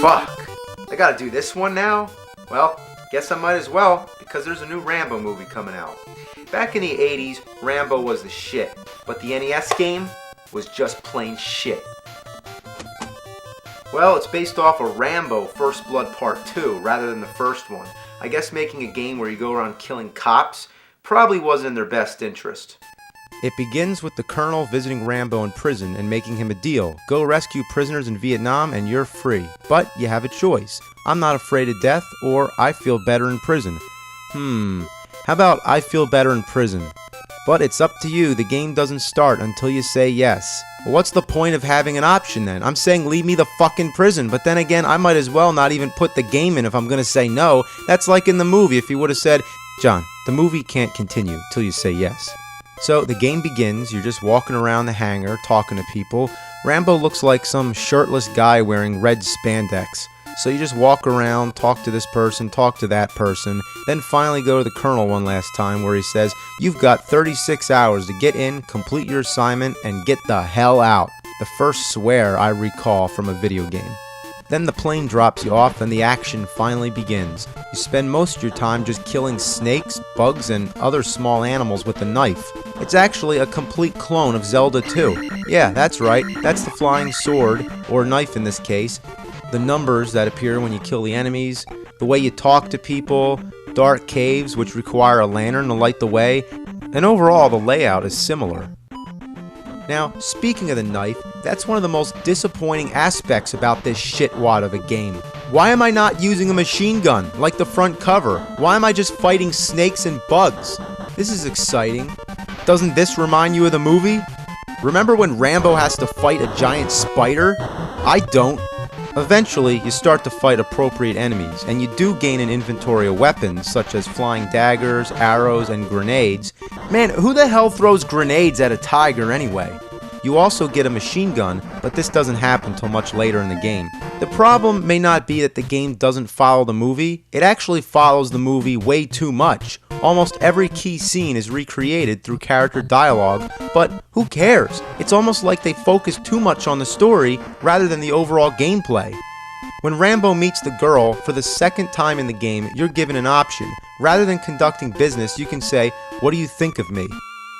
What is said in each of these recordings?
Fuck. I gotta do this one now? Well, guess I might as well, because there's a new Rambo movie coming out. Back in the 80s, Rambo was the shit, but the NES game was just plain shit. Well, it's based off of Rambo First Blood Part 2 rather than the first one. I guess making a game where you go around killing cops probably wasn't in their best interest. It begins with the Colonel visiting Rambo in prison and making him a deal. Go rescue prisoners in Vietnam and you're free. But you have a choice. I'm not afraid of death, or I feel better in prison. How about I feel better in prison? But it's up to you. The game doesn't start until you say yes. Well, what's the point of having an option then? I'm saying leave me the fucking prison, but then again, I might as well not even put the game in if I'm gonna say no. That's like in the movie if you would have said, John, the movie can't continue till you say yes. So the game begins, you're just walking around the hangar, talking to people. Rambo looks like some shirtless guy wearing red spandex. So you just walk around, talk to this person, talk to that person, then finally go to the Colonel one last time where he says, you've got 36 hours to get in, complete your assignment, and get the hell out. The first swear I recall from a video game. Then the plane drops you off and the action finally begins. You spend most of your time just killing snakes, bugs, and other small animals with a knife. It's actually a complete clone of Zelda 2. Yeah, that's right, that's the flying sword, or knife in this case, the numbers that appear when you kill the enemies, the way you talk to people, dark caves which require a lantern to light the way, and overall the layout is similar. Now, speaking of the knife, that's one of the most disappointing aspects about this shitwad of a game. Why am I not using a machine gun, like the front cover? Why am I just fighting snakes and bugs? This is exciting. Doesn't this remind you of the movie? Remember when Rambo has to fight a giant spider? I don't. Eventually, you start to fight appropriate enemies, and you do gain an inventory of weapons, such as flying daggers, arrows, and grenades. Man, who the hell throws grenades at a tiger anyway? You also get a machine gun, but this doesn't happen till much later in the game. The problem may not be that the game doesn't follow the movie, it actually follows the movie way too much. Almost every key scene is recreated through character dialogue, but who cares? It's almost like they focus too much on the story rather than the overall gameplay. When Rambo meets the girl for the second time in the game, you're given an option. Rather than conducting business, you can say, "What do you think of me?"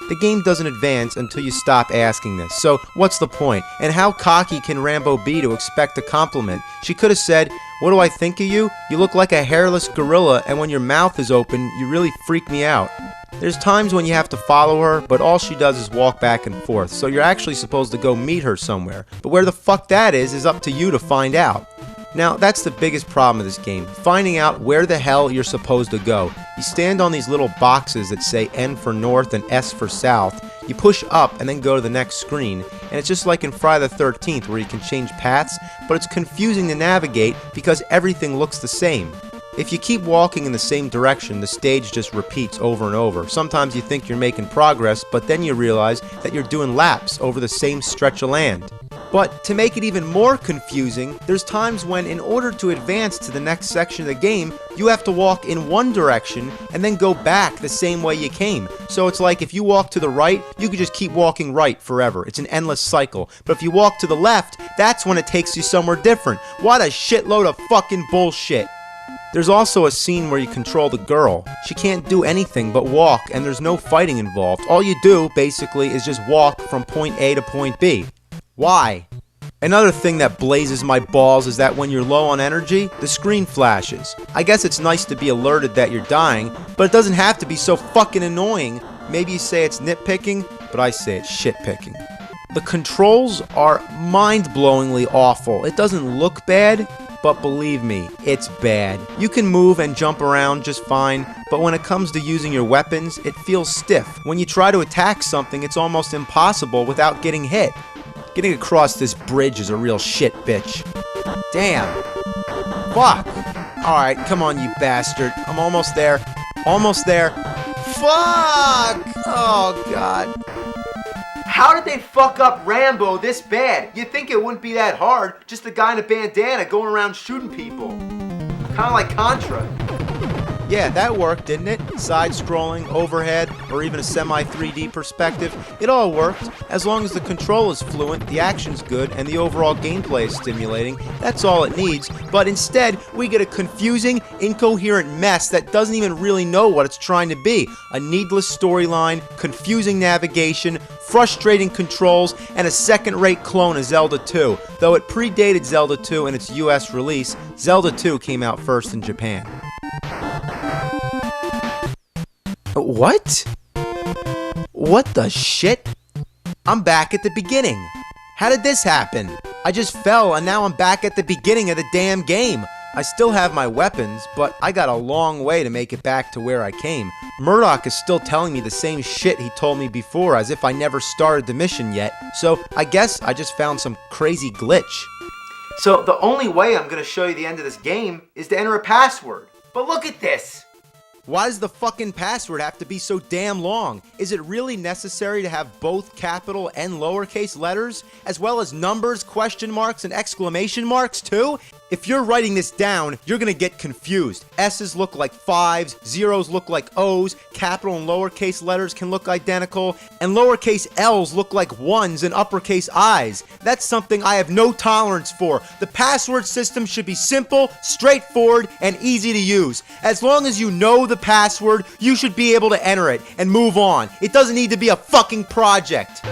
The game doesn't advance until you stop asking this, so what's the point? And how cocky can Rambo be to expect a compliment? She could have said, "What do I think of you? You look like a hairless gorilla, and when your mouth is open, you really freak me out." There's times when you have to follow her, but all she does is walk back and forth, so you're actually supposed to go meet her somewhere. But where the fuck that is up to you to find out. Now, that's the biggest problem of this game, finding out where the hell you're supposed to go. You stand on these little boxes that say N for North and S for South. You push up and then go to the next screen, and it's just like in Friday the 13th where you can change paths, but it's confusing to navigate because everything looks the same. If you keep walking in the same direction, the stage just repeats over and over. Sometimes you think you're making progress, but then you realize that you're doing laps over the same stretch of land. But to make it even more confusing, there's times when in order to advance to the next section of the game, you have to walk in one direction and then go back the same way you came. So it's like if you walk to the right, you could just keep walking right forever. It's an endless cycle. But if you walk to the left, that's when it takes you somewhere different. What a shitload of fucking bullshit. There's also a scene where you control the girl. She can't do anything but walk, and there's no fighting involved. All you do, basically, is just walk from point A to point B. Why? Another thing that blazes my balls is that when you're low on energy, the screen flashes. I guess it's nice to be alerted that you're dying, but it doesn't have to be so fucking annoying. Maybe you say it's nitpicking, but I say it's shitpicking. The controls are mind-blowingly awful. It doesn't look bad, but believe me, it's bad. You can move and jump around just fine, but when it comes to using your weapons, it feels stiff. When you try to attack something, it's almost impossible without getting hit. Getting across this bridge is a real shit, bitch. Damn. Fuck. Alright, come on, you bastard. I'm almost there. Almost there. Fuck! Oh, God. How did they fuck up Rambo this bad? You'd think it wouldn't be that hard. Just a guy in a bandana going around shooting people. Kinda like Contra. Yeah, that worked, didn't it? Side-scrolling, overhead, or even a semi-3D perspective. It all worked. As long as the control is fluent, the action's good, and the overall gameplay is stimulating, that's all it needs. But instead, we get a confusing, incoherent mess that doesn't even really know what it's trying to be. A needless storyline, confusing navigation, frustrating controls, and a second-rate clone of Zelda 2. Though it predated Zelda 2 in its US release, Zelda 2 came out first in Japan. What? What the shit? I'm back at the beginning. How did this happen? I just fell and now I'm back at the beginning of the damn game. I still have my weapons, but I got a long way to make it back to where I came. Murdoch is still telling me the same shit he told me before, as if I never started the mission yet, so I guess I just found some crazy glitch. So the only way I'm gonna show you the end of this game is to enter a password. But look at this! Why does the fucking password have to be so damn long? Is it really necessary to have both capital and lowercase letters, as well as numbers, question marks, and exclamation marks too? If you're writing this down, you're gonna get confused. S's look like 5s, zeros look like O's, capital and lowercase letters can look identical, and lowercase L's look like 1s and uppercase I's. That's something I have no tolerance for. The password system should be simple, straightforward, and easy to use. As long as you know the password, you should be able to enter it and move on. It doesn't need to be a fucking project.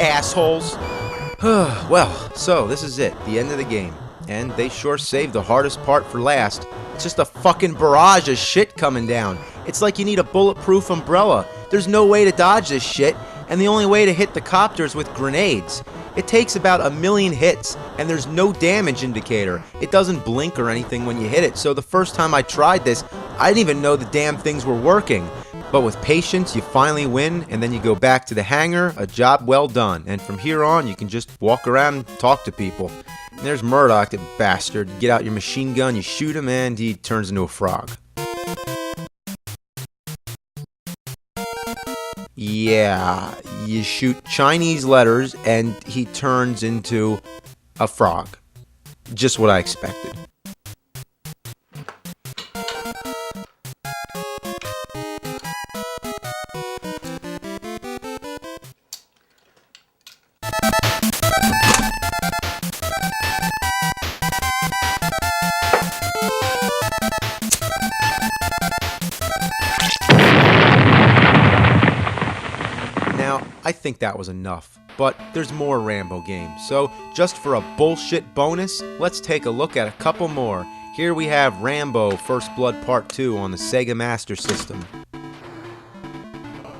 Assholes. Well, so this is it, the end of the game. And they sure saved the hardest part for last. It's just a fucking barrage of shit coming down. It's like you need a bulletproof umbrella. There's no way to dodge this shit, and the only way to hit the copters with grenades. It takes about 1,000,000 hits, and there's no damage indicator. It doesn't blink or anything when you hit it, so the first time I tried this, I didn't even know the damn things were working. But with patience, you finally win, and then you go back to the hangar, a job well done. And from here on, you can just walk around and talk to people. And there's Murdoch, that bastard. You get out your machine gun, you shoot him, and he turns into a frog. Yeah, you shoot Chinese letters, and he turns into a frog. Just what I expected. I think that was enough, but there's more Rambo games, so just for a bullshit bonus, let's take a look at a couple more. Here we have Rambo First Blood Part 2 on the Sega Master System.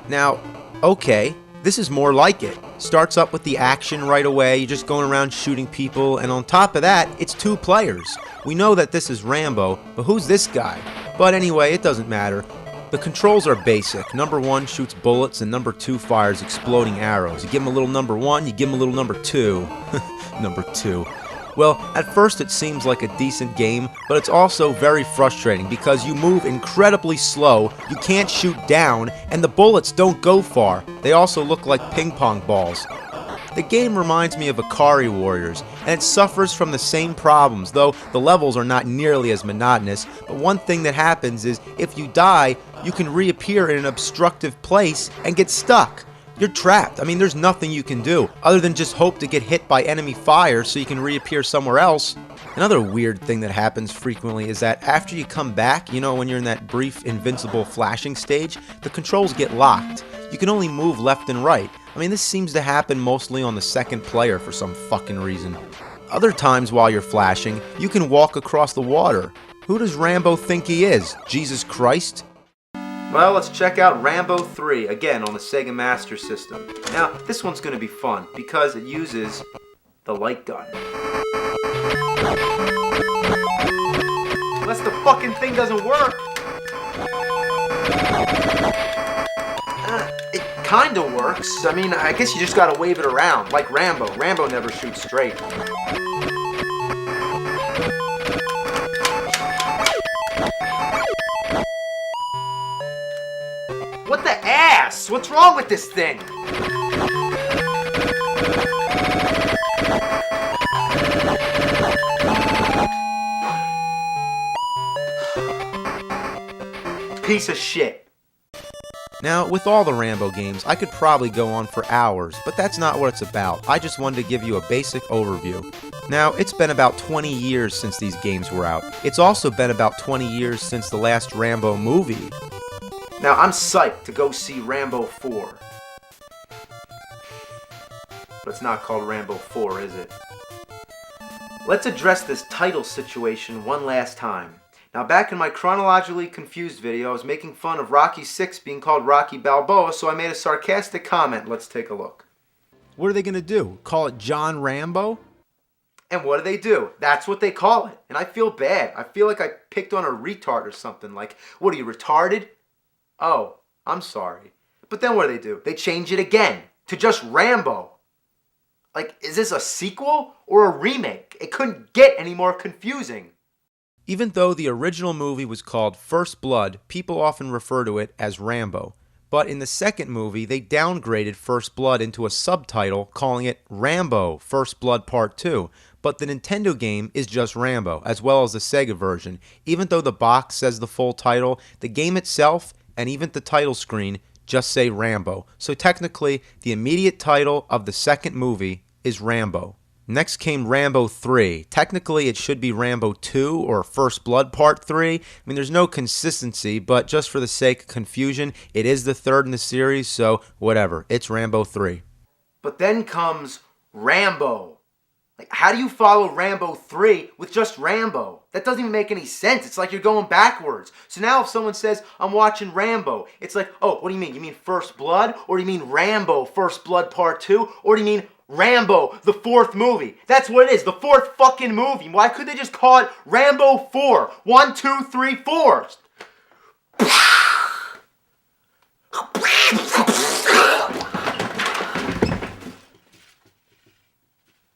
Now, okay, this is more like it. Starts up with the action right away, you're just going around shooting people, and on top of that, it's 2 players. We know that this is Rambo, but who's this guy? But anyway, it doesn't matter. The controls are basic. Number 1 shoots bullets and number 2 fires exploding arrows. You give him a little number 1, you give him a little number 2. Number 2. Well, at first it seems like a decent game, but it's also very frustrating because you move incredibly slow, you can't shoot down, and the bullets don't go far. They also look like ping pong balls. The game reminds me of Ikari Warriors, and it suffers from the same problems, though the levels are not nearly as monotonous. But one thing that happens is, if you die, you can reappear in an obstructive place and get stuck. You're trapped. I mean, there's nothing you can do, other than just hope to get hit by enemy fire so you can reappear somewhere else. Another weird thing that happens frequently is that after you come back, you know, when you're in that brief invincible flashing stage, the controls get locked. You can only move left and right. I mean, this seems to happen mostly on the second player for some fucking reason. Other times while you're flashing, you can walk across the water. Who does Rambo think he is? Jesus Christ? Well, let's check out Rambo 3, again on the Sega Master System. Now, this one's going to be fun because it uses the light gun. Unless the fucking thing doesn't work. It kinda works. I mean, I guess you just gotta wave it around, like Rambo. Rambo never shoots straight. What the ass? What's wrong with this thing? piece of shit. Now, with all the Rambo games, I could probably go on for hours, but that's not what it's about. I just wanted to give you a basic overview. Now, it's been about 20 years since these games were out. It's also been about 20 years since the last Rambo movie. Now, I'm psyched to go see Rambo 4. But it's not called Rambo 4, is it? Let's address this title situation one last time. Now, back in my chronologically confused video, I was making fun of Rocky 6 being called Rocky Balboa, so I made a sarcastic comment. Let's take a look. What are they going to do? Call it John Rambo? And what do? That's what they call it. And I feel bad. I feel like I picked on a retard or something. Like, what are you, retarded? Oh, I'm sorry. But then what do? They change it again to just Rambo. Like, is this a sequel or a remake? It couldn't get any more confusing. Even though the original movie was called First Blood, people often refer to it as Rambo. But in the second movie, they downgraded First Blood into a subtitle, calling it Rambo First Blood Part 2. But the Nintendo game is just Rambo, as well as the Sega version. Even though the box says the full title, the game itself, and even the title screen, just say Rambo. So technically, the immediate title of the second movie is Rambo. Next came Rambo 3. Technically, it should be Rambo 2 or First Blood Part 3. I mean, there's no consistency, but just for the sake of confusion, it is the third in the series, so whatever. It's Rambo 3. But then comes Rambo. Like, how do you follow Rambo 3 with just Rambo? That doesn't even make any sense. It's like you're going backwards. So now if someone says, I'm watching Rambo, it's like, oh, what do you mean? You mean First Blood? Or do you mean Rambo First Blood Part 2? Or do you mean Rambo, the fourth movie? That's what it is, the fourth fucking movie. Why could they just call it Rambo 4? 1, 2, 3, 4.